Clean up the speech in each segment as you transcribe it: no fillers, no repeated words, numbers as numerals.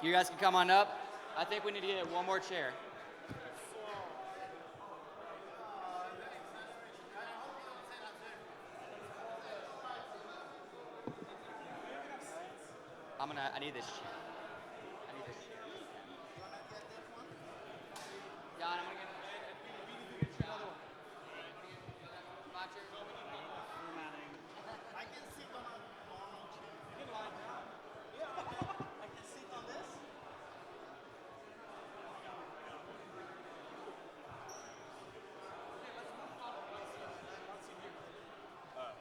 You guys can come on up. I think we need to get one more chair. I need this chair. I need this chair. John, I'm gonna get another one. My chair. I can sit on a normal chair. You can lie down. Yeah, I can sit on this.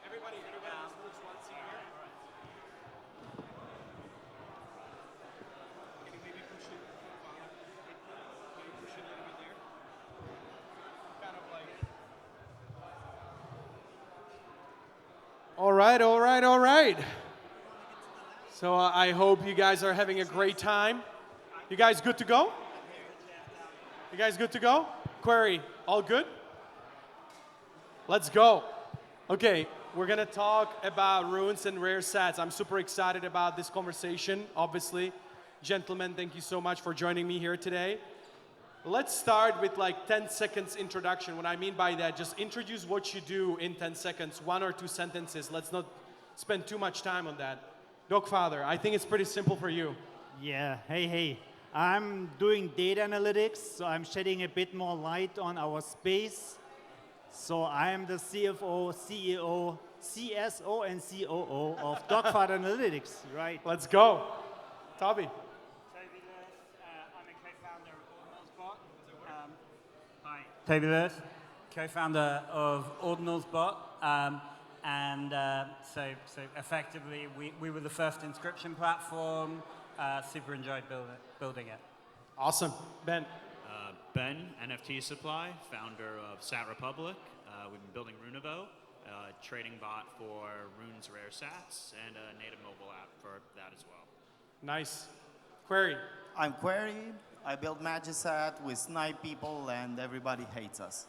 Everybody just moves one seat here. Can you maybe push it? Maybe push it a little bit there. Kind of like. All right. So I hope you guys are having a great time. You guys good to go? You guys good to go? Query, all good? Let's go. Okay, we're gonna talk about runes and rare sats. I'm super excited about this conversation, obviously. Gentlemen, thank you so much for joining me here today. Let's start with like 10 seconds introduction. What I mean by that, just introduce what you do in 10 seconds, 1 or 2 sentences. Let's not spend too much time on that. Doggfather, I think it's pretty simple for you. Yeah, hey. I'm doing data analytics, so I'm shedding a bit more light on our space. So I'm the CFO, CEO, CSO, and COO of Doggfather Analytics, right? Let's go. Toby. Toby Lewis, I'm a co-founder of Ordinals. Hi. Toby Lewis, co-founder of Ordinals. So effectively, we were the first inscription platform. Super enjoyed building it. Awesome. Ben. Ben, NFTSupply, founder of Sat Republic. We've been building Runevo, a trading bot for Rune's rare sats, and a native mobile app for that as well. Nice. Query. I'm Quary. I build Magisat. We snipe people, and everybody hates us.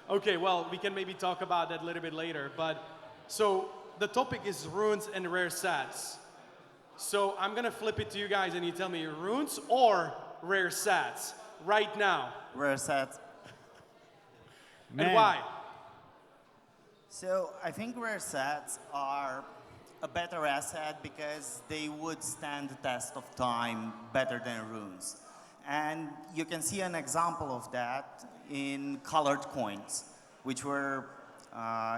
Okay, well, we can maybe talk about that a little bit later. But so the topic is runes and rare sats. So I'm gonna flip it to you guys, and you tell me runes or rare sats right now. Rare sets. And why? So I think rare sets are a better asset because they would stand the test of time better than runes. And you can see an example of that in colored coins, which were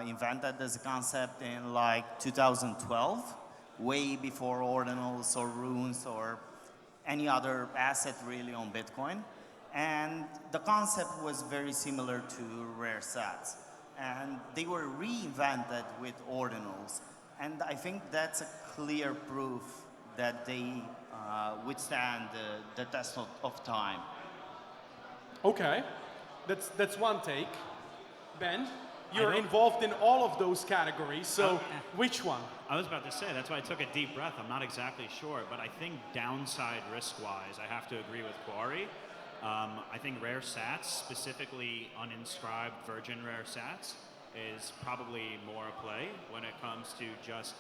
invented as a concept in like 2012, way before ordinals or runes or any other asset really on Bitcoin. And the concept was very similar to rare sats. And they were reinvented with ordinals. And I think that's a clear proof that they withstand the test of time. Okay, that's one take. Ben, you're involved in all of those categories, so which one? I was about to say, that's why I took a deep breath. I'm not exactly sure, but I think downside risk-wise, I have to agree with Quary. I think rare sats, specifically uninscribed virgin rare sats, is probably more a play when it comes to just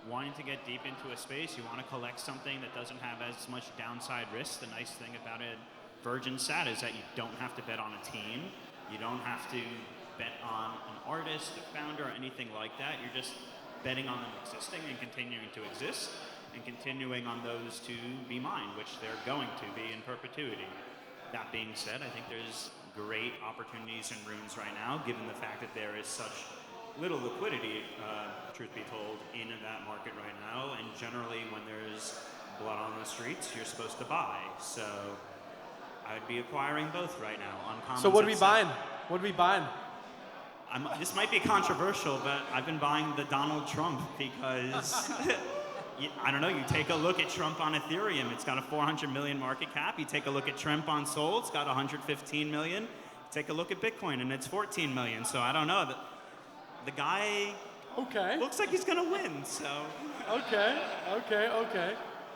wanting to get deep into a space. You want to collect something that doesn't have as much downside risk. The nice thing about a virgin sat is that you don't have to bet on a team. You don't have to bet on an artist, a founder, or anything like that. You're just betting on them existing and continuing to exist and continuing on those to be mined, which they're going to be in perpetuity. That being said, I think there's great opportunities in runes right now, given the fact that there is such little liquidity, truth be told, in that market right now. And generally, when there's blood on the streets, you're supposed to buy. So I would be acquiring both right now. Uncommon. So what are we buying? What are we buying? This might be controversial, but I've been buying the Donald Trump because I don't know, you take a look at Trump on Ethereum, it's got a 400 million market cap. You take a look at Trump on Sol, it's got 115 million. Take a look at Bitcoin and it's 14 million. So I don't know. The guy looks like he's going to win, so. Okay.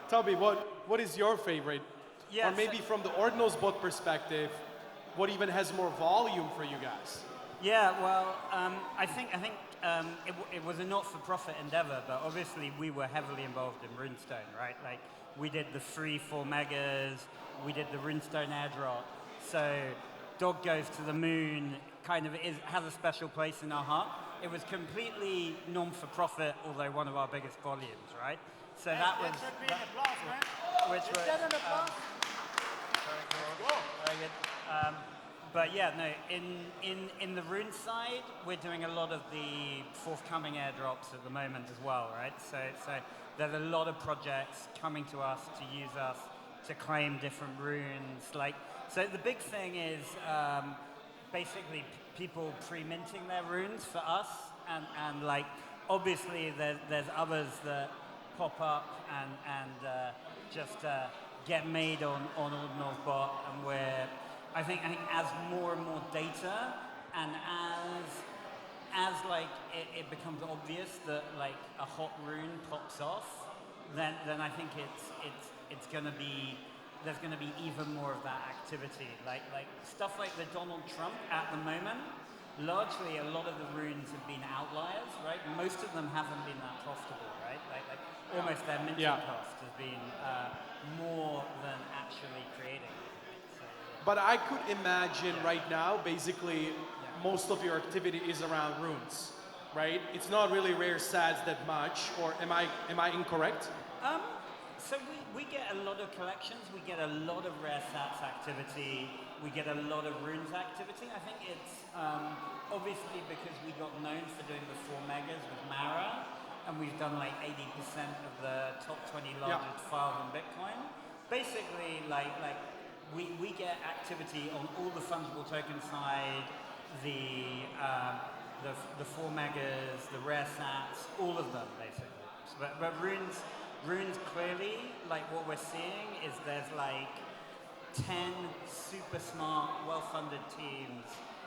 Toby, what is your favorite? Yeah, or maybe from the Ordinals bot perspective, what even has more volume for you guys? Yeah, well, I think it was a not-for-profit endeavor, but obviously we were heavily involved in Runestone, right? Like, we did the free 4 megas, we did the Runestone airdrop. So Dog Goes to the Moon kind of has a special place in our heart. It was completely non-for-profit, although one of our biggest volumes, right? So that was... Which was... Very good. But yeah, no, in the Rune side, we're doing a lot of the forthcoming airdrops at the moment as well, right? So there's a lot of projects coming to us to use us to claim different runes. Like, so the big thing is basically people pre-minting their runes for us, and like obviously there's others that pop up and just get made on Ordinals bot, and I think as more and more data and as like it becomes obvious that like a hot rune pops off, then I think it's gonna be, there's gonna be even more of that activity. Like stuff like the Donald Trump at the moment, largely a lot of the runes have been outliers, right? Most of them haven't been that profitable, right? Like almost their minting cost has been more than actually creating. But I could imagine right now, basically, most of your activity is around runes, right? It's not really rare SATS that much, or am I incorrect? So we get a lot of collections, we get a lot of rare SATS activity, we get a lot of runes activity. I think it's obviously because we got known for doing the 4 megas with Mara, and we've done like 80% of the top 20 largest files on Bitcoin. Basically, we get activity on all the fungible token side, the 4 megas, the rare SATs, all of them basically. But runes clearly, like what we're seeing is there's like 10 super smart, well-funded teams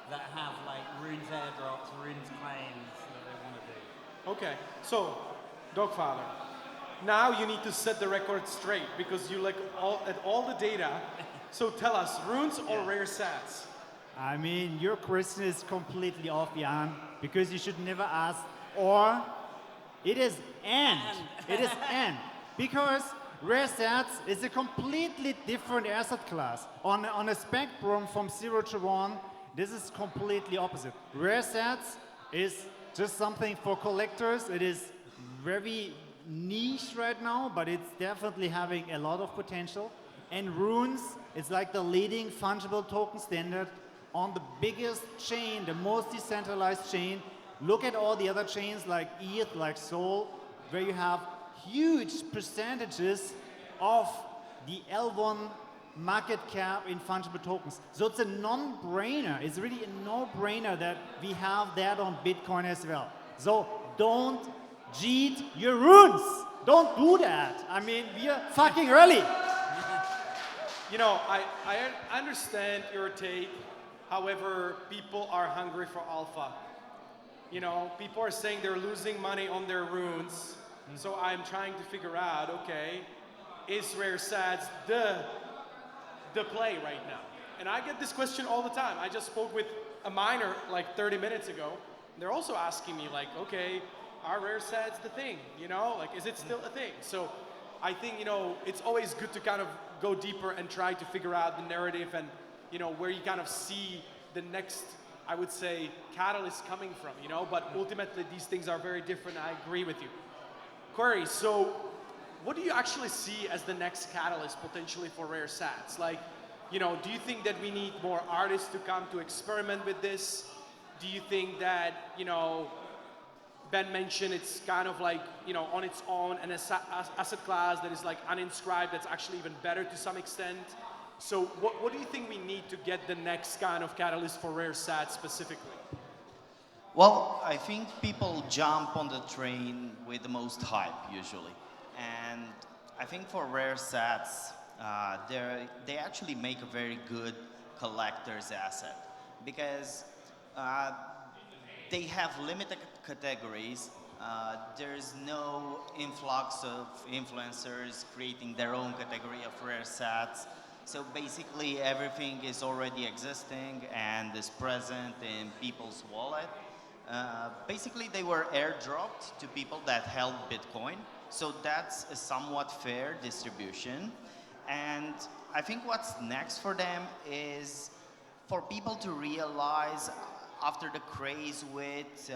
that have like runes airdrops, runes claims that they want to do. Okay, so Doggfather, now you need to set the record straight because you look at all the data. So tell us, runes or rare SATs? I mean, your question is completely off, Jan, because you should never ask or. It is and. It is and. Because rare SATs is a completely different asset class. On a spectrum from 0 to 1, this is completely opposite. Rare SATs is just something for collectors. It is very niche right now, but it's definitely having a lot of potential. And runes is like the leading fungible token standard on the biggest chain, the most decentralized chain. Look at all the other chains like ETH, like Sol, where you have huge percentages of the L1 market cap in fungible tokens. So it's a non-brainer. It's really a no-brainer that we have that on Bitcoin as well. So don't cheat your runes. Don't do that. I mean, we are fucking early. You know, I understand your take. However, people are hungry for alpha. You know, people are saying they're losing money on their runes. So I'm trying to figure out, okay, is rare SATS the play right now? And I get this question all the time. I just spoke with a miner like 30 minutes ago. They're also asking me like, okay, are rare SATS the thing? You know, like, is it still a thing? So I think, you know, it's always good to kind of go deeper and try to figure out the narrative and, you know, where you kind of see the next, I would say, catalyst coming from, you know, but ultimately these things are very different. I agree with you. Quary, so what do you actually see as the next catalyst potentially for rare SATs? Like, you know, do you think that we need more artists to come to experiment with this? Do you think that, you know, Ben mentioned it's kind of like, you know, on its own an asset class that is like uninscribed, that's actually even better to some extent. So what do you think we need to get the next kind of catalyst for rare SATs specifically? Well, I think people jump on the train with the most hype usually. And I think for rare SATs, they actually make a very good collector's asset because they have limited categories. There's no influx of influencers creating their own category of rare SATs. So basically everything is already existing and is present in people's wallet. Basically, they were airdropped to people that held Bitcoin. So that's a somewhat fair distribution. And I think what's next for them is for people to realize after the craze with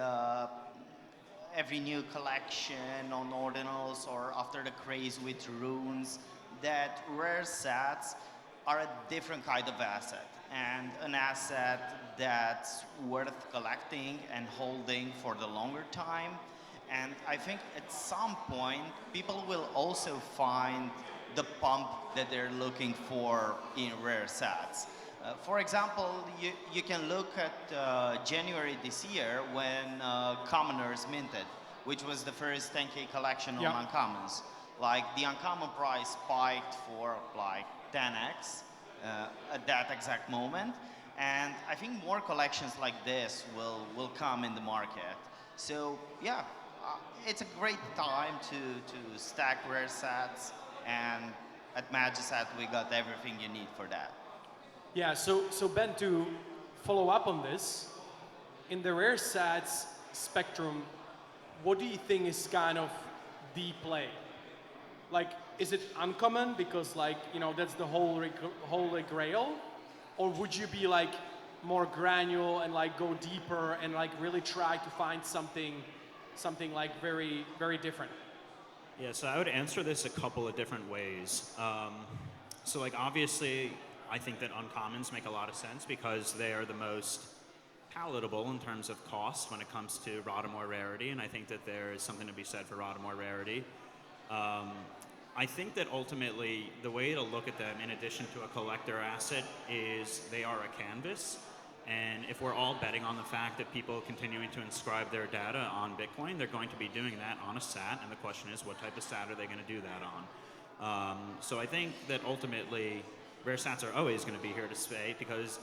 every new collection on Ordinals or after the craze with runes, that rare sats are a different kind of asset and an asset that's worth collecting and holding for the longer time. And I think at some point, people will also find the pump that they're looking for in rare sats. For example, you can look at January this year when Commoners minted, which was the first 10K collection on Uncommons. Like the Uncommon price spiked for like 10x at that exact moment. And I think more collections like this will come in the market. So yeah, it's a great time to stack rare sats, and at Magisat we got everything you need for that. Yeah, so Ben, to follow up on this, in the rare sats spectrum, what do you think is kind of the play? Like, is it uncommon because like, you know, that's the holy grail? Or would you be like more granular and like go deeper and like really try to find something like very, very different? Yeah, so I would answer this a couple of different ways. So like obviously, I think that uncommons make a lot of sense because they are the most palatable in terms of cost when it comes to Rottamore rarity, and I think that there is something to be said for Rottamore rarity. I think that ultimately the way to look at them, in addition to a collector asset, is they are a canvas. And if we're all betting on the fact that people continuing to inscribe their data on Bitcoin, they're going to be doing that on a SAT, and the question is, what type of SAT are they going to do that on? So I think that ultimately, rare sats are always going to be here to stay because,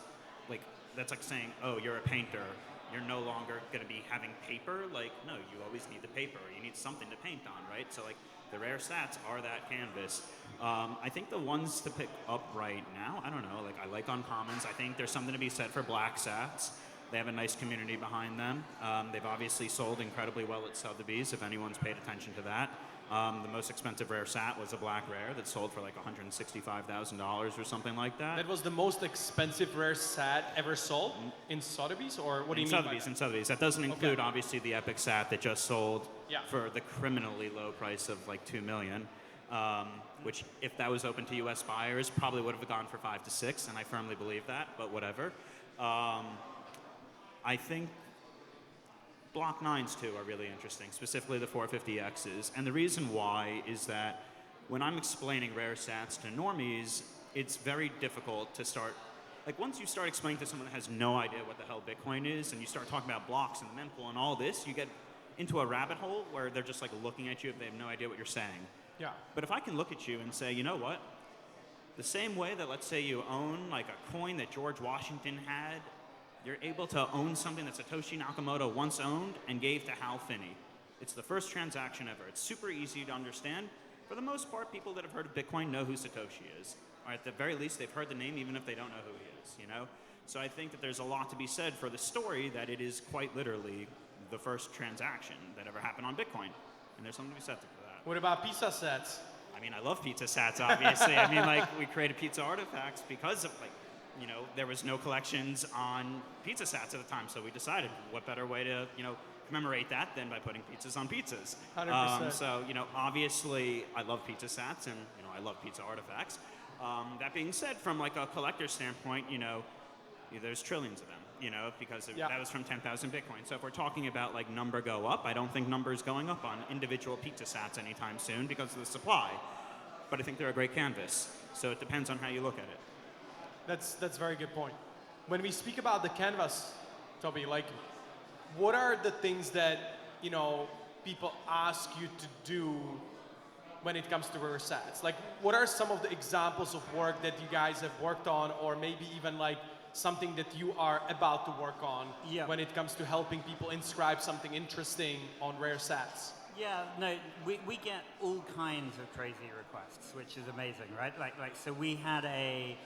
like, that's like saying, oh, you're a painter. You're no longer going to be having paper. Like, no, you always need the paper. You need something to paint on, right? So, like, the rare sats are that canvas. I think the ones to pick up right now, I don't know, like, I like uncommons. I think there's something to be said for black sats. They have a nice community behind them. They've obviously sold incredibly well at Sotheby's, if anyone's paid attention to that. The most expensive rare sat was a black rare that sold for like $165,000 or something like that. That was the most expensive rare sat ever sold in Sotheby's, or what do you mean by that? In Sotheby's. That doesn't include obviously the epic sat that just sold for the criminally low price of like $2 million, which if that was open to U.S. buyers probably would have gone for 5 to 6, and I firmly believe that. But whatever. I think Block 9s too are really interesting, specifically the 450Xs. And the reason why is that when I'm explaining rare sats to normies, it's very difficult to start, like once you start explaining to someone that has no idea what the hell Bitcoin is, and you start talking about blocks and the mempool and all this, you get into a rabbit hole where they're just like looking at you if they have no idea what you're saying. Yeah. But if I can look at you and say, you know what, the same way that let's say you own like a coin that George Washington had, you're able to own something that Satoshi Nakamoto once owned and gave to Hal Finney. It's the first transaction ever. It's super easy to understand. For the most part, people that have heard of Bitcoin know who Satoshi is. Or at the very least, they've heard the name even if they don't know who he is, you know? So I think that there's a lot to be said for the story that it is quite literally the first transaction that ever happened on Bitcoin. And there's something to be said for that. What about pizza sets? I mean, I love pizza sats, obviously. I mean, like, we created pizza artifacts because of, like, you know, there was no collections on pizza sats at the time, so we decided what better way to, you know, commemorate that than by putting pizzas on pizzas. 100%. So, you know, obviously I love pizza sats and, you know, I love pizza artifacts. That being said, from like a collector standpoint, you know, there's trillions of them, you know, because that was from 10,000 Bitcoin. So if we're talking about like number go up, I don't think number is going up on individual pizza sats anytime soon because of the supply. But I think they're a great canvas. So it depends on how you look at it. That's a very good point. When we speak about the canvas, Toby, like, what are the things that, you know, people ask you to do when it comes to rare sats? Like, what are some of the examples of work that you guys have worked on, or maybe even like something that you are about to work on when it comes to helping people inscribe something interesting on rare sats? Yeah, no, we get all kinds of crazy requests, which is amazing, right? Like so we had a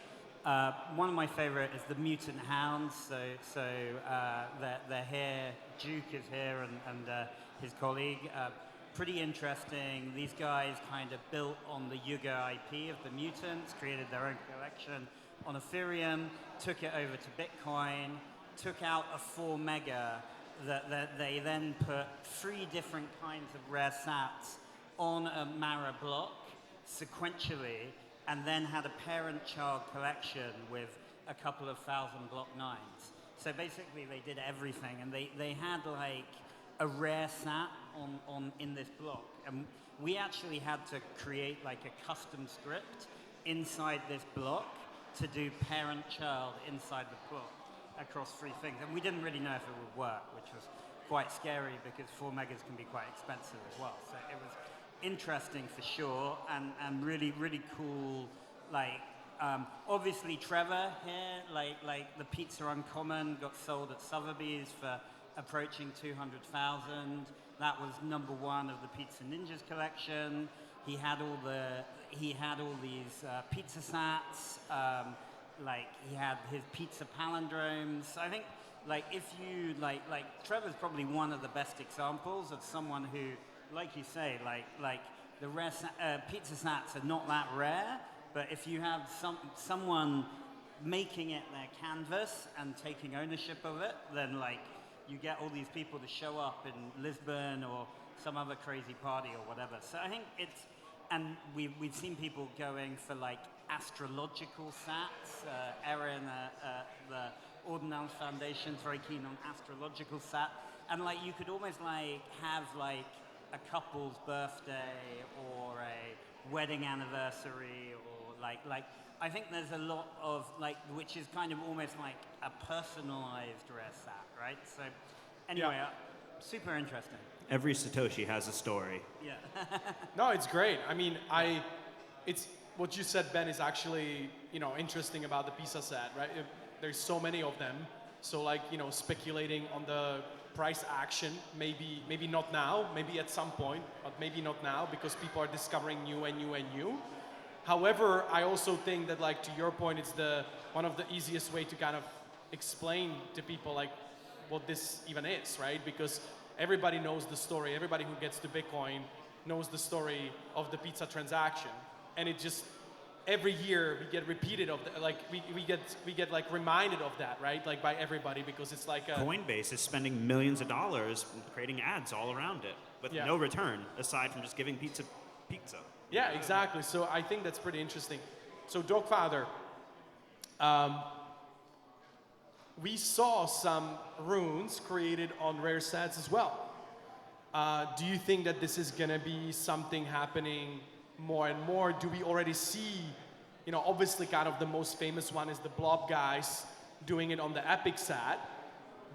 One of my favorite is the mutant hounds. They're here. Duke is here, and his colleague. Pretty interesting. These guys kind of built on the Yuga IP of the mutants, created their own collection on Ethereum, took it over to Bitcoin, took out a 4 mega that they then put 3 different kinds of rare sats on a Mara block sequentially, and then had a parent-child collection with a couple of thousand block 9s. So basically they did everything, and they had like a rare sat in this block. And we actually had to create like a custom script inside this block to do parent-child inside the block across 3 things. And we didn't really know if it would work, which was quite scary because 4 megas can be quite expensive as well. So it was interesting for sure, and really, really cool. Like, obviously Trevor here, like the Pizza Uncommon got sold at Sotheby's for approaching 200,000. That was #1 of the Pizza Ninjas collection. He had all these pizza sats. Like he had his pizza palindromes. So I think, like, if you like Trevor's probably one of the best examples of someone who, like you say, like the rare pizza sats are not that rare, but if you have someone making it their canvas and taking ownership of it, then like you get all these people to show up in Lisbon or some other crazy party or whatever. So I think it's, and we've seen people going for like astrological sats. Erin, the Ordinals Foundation, is very keen on astrological sat, and like you could almost like have like a couple's birthday or a wedding anniversary, or like I think there's a lot of like, which is kind of almost like a personalized rare sat, right? So anyway, super interesting. Every Satoshi has a story. Yeah. No, it's great. I mean, it's what you said, Ben, is actually, interesting about the pizza set, right? There's so many of them. So like, speculating on the price action, maybe not now, maybe at some point, but maybe not now because people are discovering new and new and new. However, I also think that, like, to your point, it's one of the easiest way to kind of explain to people like what this even is, right? Because everybody knows the story. Everybody who gets to Bitcoin knows the story of the pizza transaction, and it just every year we get repeated of that. Like we get like reminded of that, right? Like by everybody, because it's like Coinbase is spending millions of dollars creating ads all around it with no return aside from just giving pizza. Yeah, exactly. So I think that's pretty interesting. So Doggfather, we saw some runes created on rare sets as well. Do you think that this is going to be something happening more and more? Do we already see, obviously kind of the most famous one is the Blob guys doing it on the Epic set.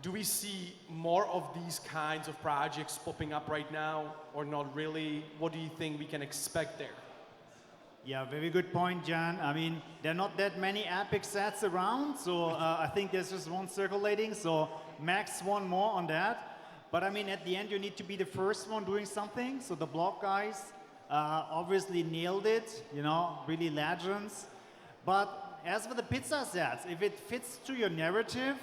Do we see more of these kinds of projects popping up right now, or not really? What do you think we can expect there? Yeah, very good point, Jan. I mean, there are not that many epic sets around, so I think there's just one circulating, so max one more on that. But I mean, at the end, you need to be the first one doing something. So the Blob guys obviously nailed it, really legends. But as for the pizza sets, if it fits to your narrative,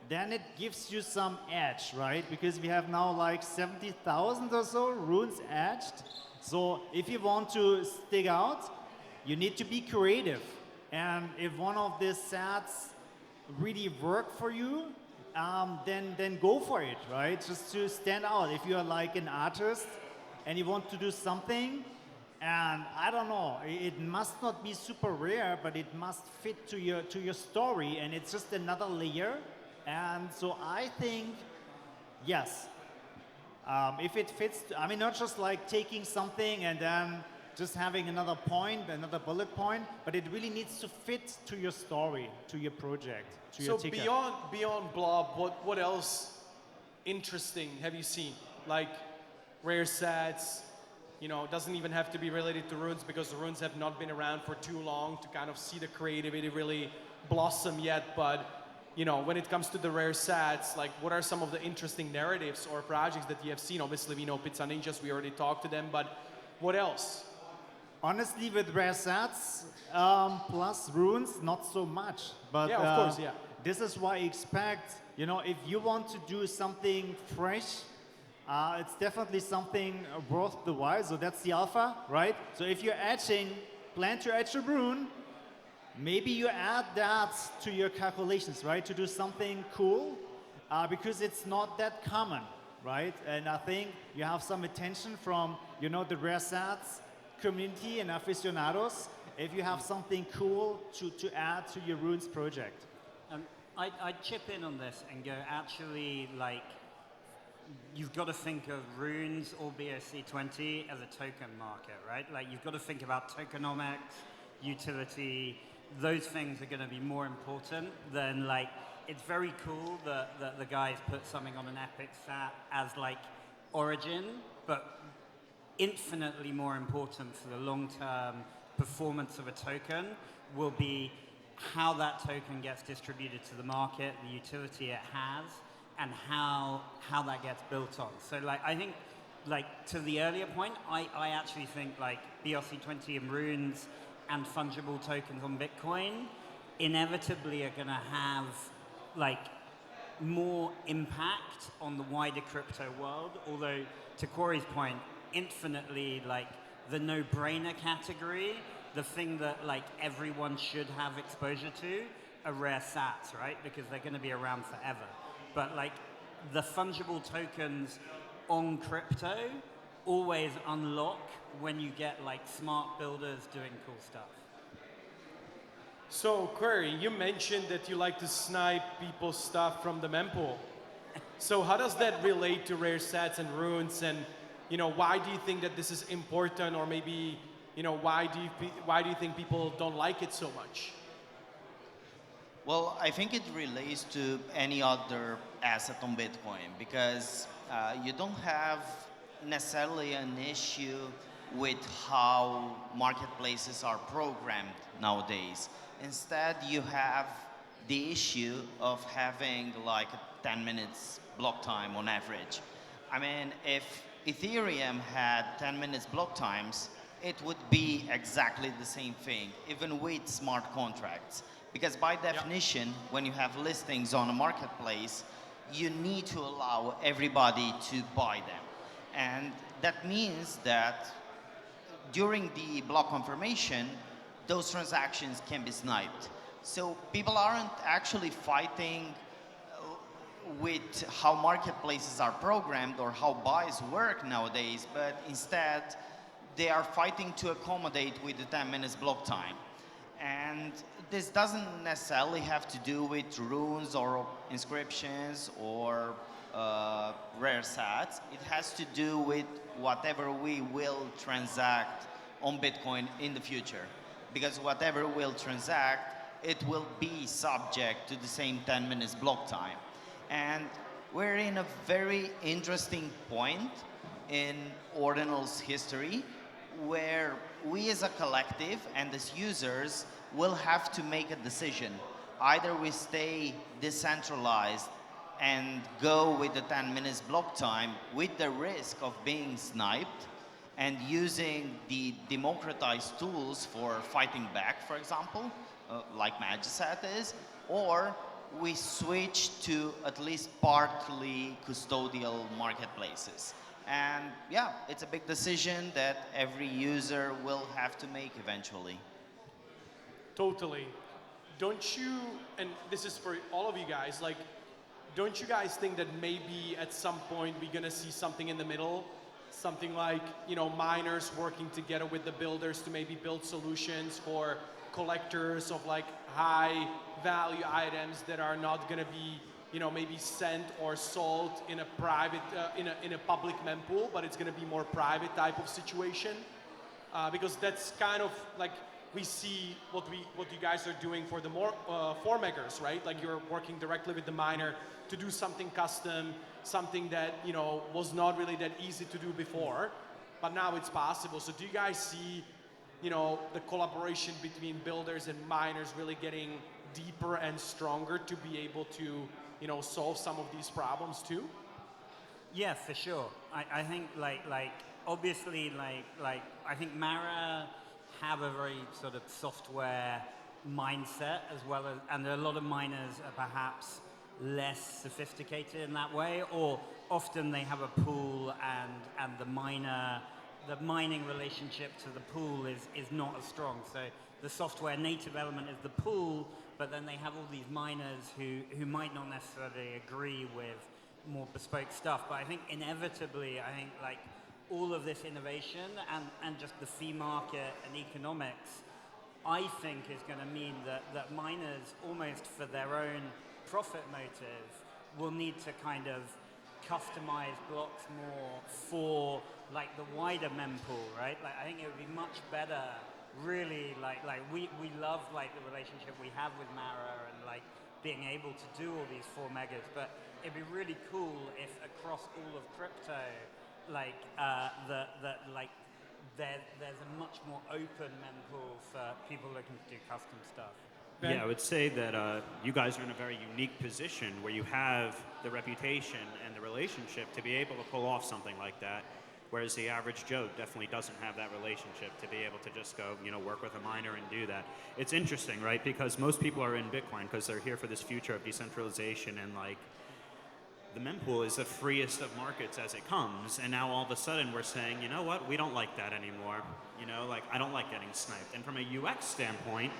then it gives you some edge, right? Because we have now like 70,000 or so runes edged. So if you want to stick out, you need to be creative. And if one of these sets really work for you, then go for it, right? Just to stand out. If you're like an artist and you want to do something, and I don't know, it must not be super rare, but it must fit to your story, and it's just another layer. And so I think, yes, if it fits, I mean, not just like taking something and then just having another point, another bullet point, but it really needs to fit to your story, to your project, to your ticket. So beyond Blob, what else interesting have you seen? Like rare sets, doesn't even have to be related to runes because the runes have not been around for too long to kind of see the creativity really blossom yet, but when it comes to the rare sets, like what are some of the interesting narratives or projects that you have seen? Obviously, we know Pizza Ninjas, we already talked to them, but what else? Honestly, with rare sets plus runes, not so much. But Yeah, of course, yeah. this is why I expect, if you want to do something fresh, it's definitely something worth the while. So that's the alpha, right? So if you're plan to etch a rune, maybe you add that to your calculations, right? To do something cool, because it's not that common, right? And I think you have some attention from, the rare sets community and aficionados if you have something cool to add to your runes project. I'd chip in on this and go, actually, like, you've got to think of runes or BSC20 as a token market, right? Like, you've got to think about tokenomics, utility. Those things are going to be more important than, like, it's very cool that the guys put something on an epic stat as, like, origin, but infinitely more important for the long-term performance of a token will be how that token gets distributed to the market, the utility it has, and how that gets built on. So, like, I think, like, to the earlier point, I actually think, like, BRC20 and runes and fungible tokens on Bitcoin inevitably are going to have, like, more impact on the wider crypto world, although, to Quary's point, infinitely, like, the no-brainer category, the thing that, like, everyone should have exposure to, are rare sats, right? Because they're going to be around forever. But, like, the fungible tokens on crypto always unlock when you get, like, smart builders doing cool stuff. So, Query, you mentioned that you like to snipe people's stuff from the mempool. So how does that relate to rare sets and runes, and why do you think that this is important, or maybe why do you think people don't like it so much? Well, I think it relates to any other asset on Bitcoin because you don't have necessarily an issue with how marketplaces are programmed nowadays. Instead, you have the issue of having like 10 minutes block time on average. I mean, if Ethereum had 10 minutes block times, it would be exactly the same thing, even with smart contracts. Because by definition, when you have listings on a marketplace, you need to allow everybody to buy them. And that means that during the block confirmation, those transactions can be sniped. So people aren't actually fighting with how marketplaces are programmed or how buys work nowadays, but instead they are fighting to accommodate with the 10 minutes block time. And this doesn't necessarily have to do with runes or inscriptions or rare sats. It has to do with whatever we will transact on Bitcoin in the future. Because whatever we'll transact, it will be subject to the same 10 minutes block time. And we're in a very interesting point in Ordinals history where we as a collective and as users will have to make a decision. Either we stay decentralized and go with the 10 minutes block time with the risk of being sniped and using the democratized tools for fighting back, for example, like Magicet is, or we switch to at least partly custodial marketplaces. And yeah, it's a big decision that every user will have to make eventually. Totally. Don't you, and this is for all of you guys, like, don't you guys think that maybe at some point we're gonna see something in the middle? Something like, miners working together with the builders to maybe build solutions for collectors of like high value items that are not gonna be, maybe sent or sold in a private, in a public mempool, but it's gonna be more private type of situation. Because that's kind of like, we see what you guys are doing for the more form makers, right? Like you're working directly with the miner to do something custom, something that was not really that easy to do before, but now it's possible. So do you guys see the collaboration between builders and miners really getting deeper and stronger to be able to solve some of these problems too? Yeah, for sure. I think like obviously like I think Mara have a very sort of software mindset as well as, and a lot of miners are perhaps less sophisticated in that way, or often they have a pool and the mining relationship to the pool is not as strong. So the software native element is the pool, but then they have all these miners who might not necessarily agree with more bespoke stuff. But I think inevitably, like all of this innovation and just the fee market and economics, I think is going to mean that miners, almost for their own profit motive, will need to kind of customize blocks more for like the wider mempool, right? Like I think it would be much better, really, like we love like the relationship we have with Mara and like being able to do all these 4 megas, but it'd be really cool if across all of crypto, like there's a much more open mempool for people looking to do custom stuff. Yeah, I would say that you guys are in a very unique position where you have the reputation and the relationship to be able to pull off something like that, whereas the average Joe definitely doesn't have that relationship to be able to just go, work with a miner and do that. It's interesting, right? Because most people are in Bitcoin because they're here for this future of decentralization, and like the mempool is the freest of markets as it comes, and now all of a sudden we're saying, you know what, we don't like that anymore. Like I don't like getting sniped. And from a UX standpoint,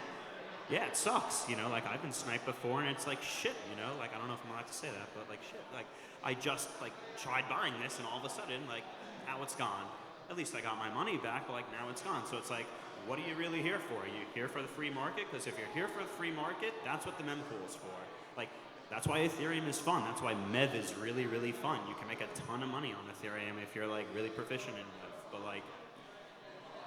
yeah, it sucks, like I've been sniped before and it's like shit, like I don't know if I'm allowed to say that, but like shit, like I just like tried buying this and all of a sudden like now it's gone. At least I got my money back, but like now it's gone. So it's like, what are you really here for? Are you here for the free market? Because if you're here for the free market, that's what the mempool is for. Like that's why Ethereum is fun. That's why MEV is really, really fun. You can make a ton of money on Ethereum if you're like really proficient in MEV, but like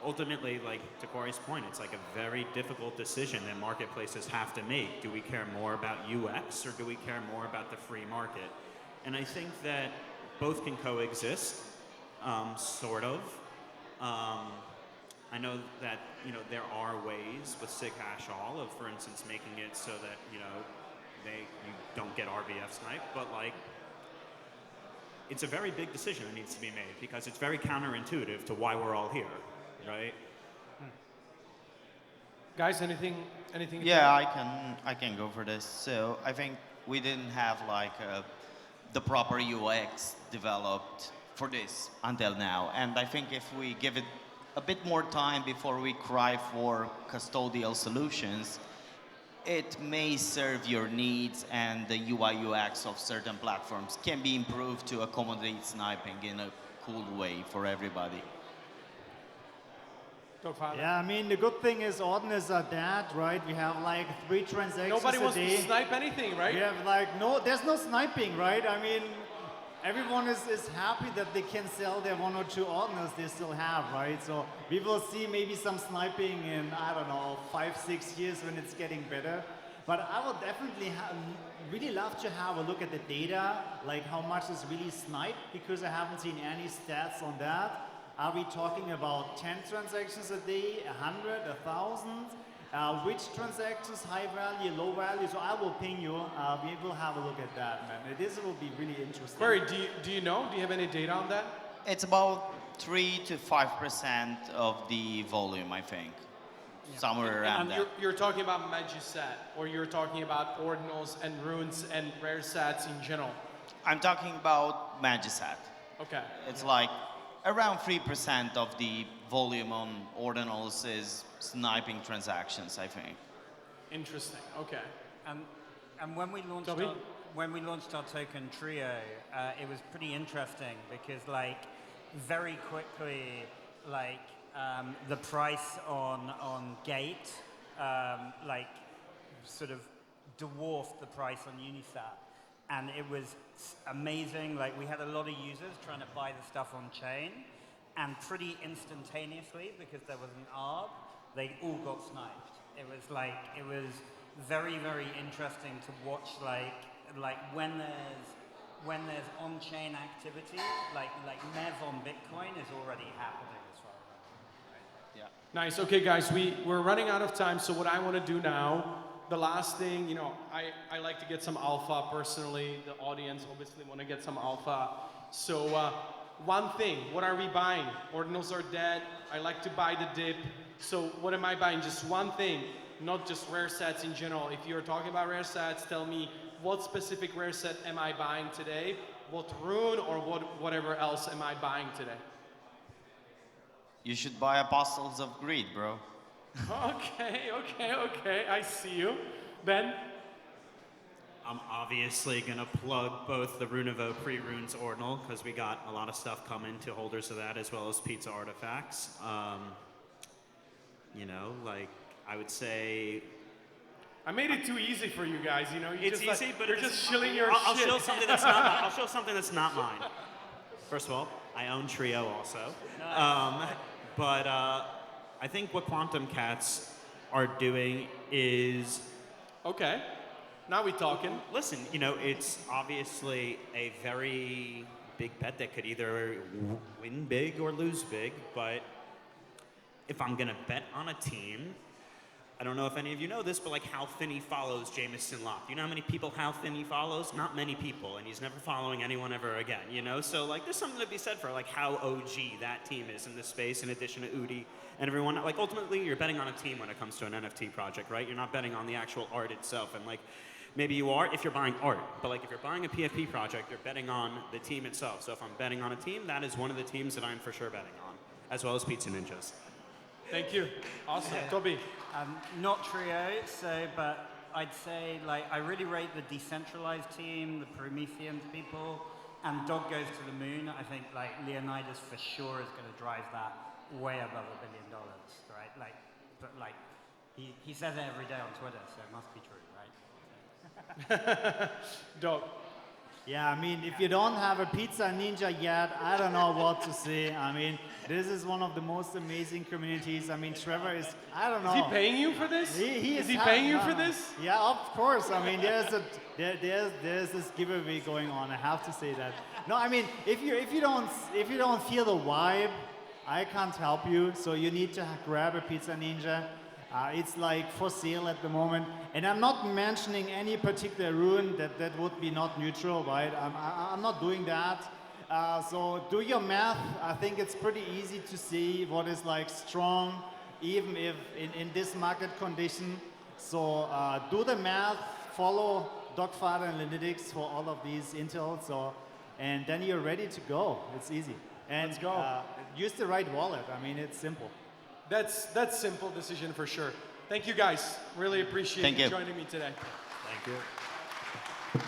ultimately, like to Quarry's point, it's like a very difficult decision that marketplaces have to make. Do we care more about UX or do we care more about the free market? And I think that both can coexist, sort of. I know that there are ways with SIG hash all of, for instance, making it so that you don't get RBF sniped, but like it's a very big decision that needs to be made because it's very counterintuitive to why we're all here. Right. Guys, anything? Yeah, I can go for this. So I think we didn't have like the proper UX developed for this until now, and I think if we give it a bit more time before we cry for custodial solutions, it may serve your needs, and the UI UX of certain platforms can be improved to accommodate sniping in a cool way for everybody. Doggfather. Yeah, I mean, the good thing is Ordinals are dead, right? We have like 3 transactions Nobody a wants day. to snipe anything, right? We have like, there's no sniping, right? I mean, everyone is happy that they can sell their 1 or 2 Ordinals they still have, right? So we will see maybe some sniping in, I don't know, 5-6 years when it's getting better. But I would definitely really love to have a look at the data, like how much is really sniped, because I haven't seen any stats on that. Are we talking about 10 transactions a day, 100, 1,000? Which transactions, high value, low value? So I will ping you. We will have a look at that, man. This will be really interesting. Quary, do you know? Do you have any data on that? It's about 3 to 5% of the volume, I think. Yeah. Somewhere around that. You're talking about MagiSat, or you're talking about Ordinals and Runes and rare sats in general? I'm talking about MagiSat. Okay. It's like around 3% of the volume on Ordinals is sniping transactions, I think. Interesting. Okay. And when we launched our token Trio, it was pretty interesting because like very quickly, like the price on Gate like sort of dwarfed the price on Unisat. And it was amazing. Like we had a lot of users trying to buy the stuff on chain, and pretty instantaneously, because there was an ARB, they all got sniped. It was very, very interesting to watch. Like when there's on-chain activity, like MEV on Bitcoin is already happening as far as I know. Right? Yeah. Nice. Okay, guys, we're running out of time. So what I want to do now. The last thing, I like to get some alpha personally. The audience obviously want to get some alpha. So one thing. What are we buying? Ordinals are dead. I like to buy the dip. So what am I buying? Just one thing, not just rare sets in general. If you're talking about rare sets, tell me what specific rare set am I buying today? What rune or whatever else am I buying today? You should buy Apostles of Greed, bro. Okay. I see you. Ben? I'm obviously going to plug both the Runevo pre-runes Ordinal, because we got a lot of stuff coming to holders of that, as well as pizza artifacts. You know, like, I would say... I made it too easy for you guys, you know? It's easy, but you're just shilling your I'll shit. show something that's not mine. I'll show something that's not mine. First of all, I own Trio also. But I think what Quantum Cats are doing is... Okay. Now we talking. Listen, you know, it's obviously a very big bet that could either win big or lose big, but if I'm gonna bet on a team, I don't know if any of you know this, but like how Finney follows Jameson Locke. You know how many people how Finney follows? Not many people, and he's never following anyone ever again, you know? So like there's something to be said for like how OG that team is in this space, in addition to Udi and everyone. Like ultimately you're betting on a team when it comes to an NFT project, right? You're not betting on the actual art itself, and like maybe you are if you're buying art, but like if you're buying a PFP project, you're betting on the team itself. So if I'm betting on a team, that is one of the teams that I'm for sure betting on, as well as Pizza Ninjas. Thank you. Awesome. Toby. Not Trio, but I'd say like I really rate the decentralized team, the Prometheans people, and Dog Goes to the Moon. I think like Leonidas for sure is going to drive that way above $1 billion, right? Like, but like he says it every day on Twitter, so it must be true, right? Dog. Yeah, I mean, if you don't have a Pizza Ninja yet, I don't know what to say. I mean, this is one of the most amazing communities. I mean, Trevor is, I don't know. Is he paying you for this? Is he paying you for this? Yeah, of course. I mean, there's this giveaway going on. I have to say that. No, I mean, if you don't feel the vibe, I can't help you. So you need to grab a Pizza Ninja. It's like for sale at the moment, and I'm not mentioning any particular rune. That would be not neutral, right? I'm not doing that. So do your math. I think it's pretty easy to see what is like strong, even if in this market condition. So do the math. Follow Doggfather Analytics for all of these intel. So, and then you're ready to go. It's easy. And let's go. Use the right wallet. I mean, it's simple. That's simple decision for sure. Thank you guys. Really appreciate you joining me today. Thank you.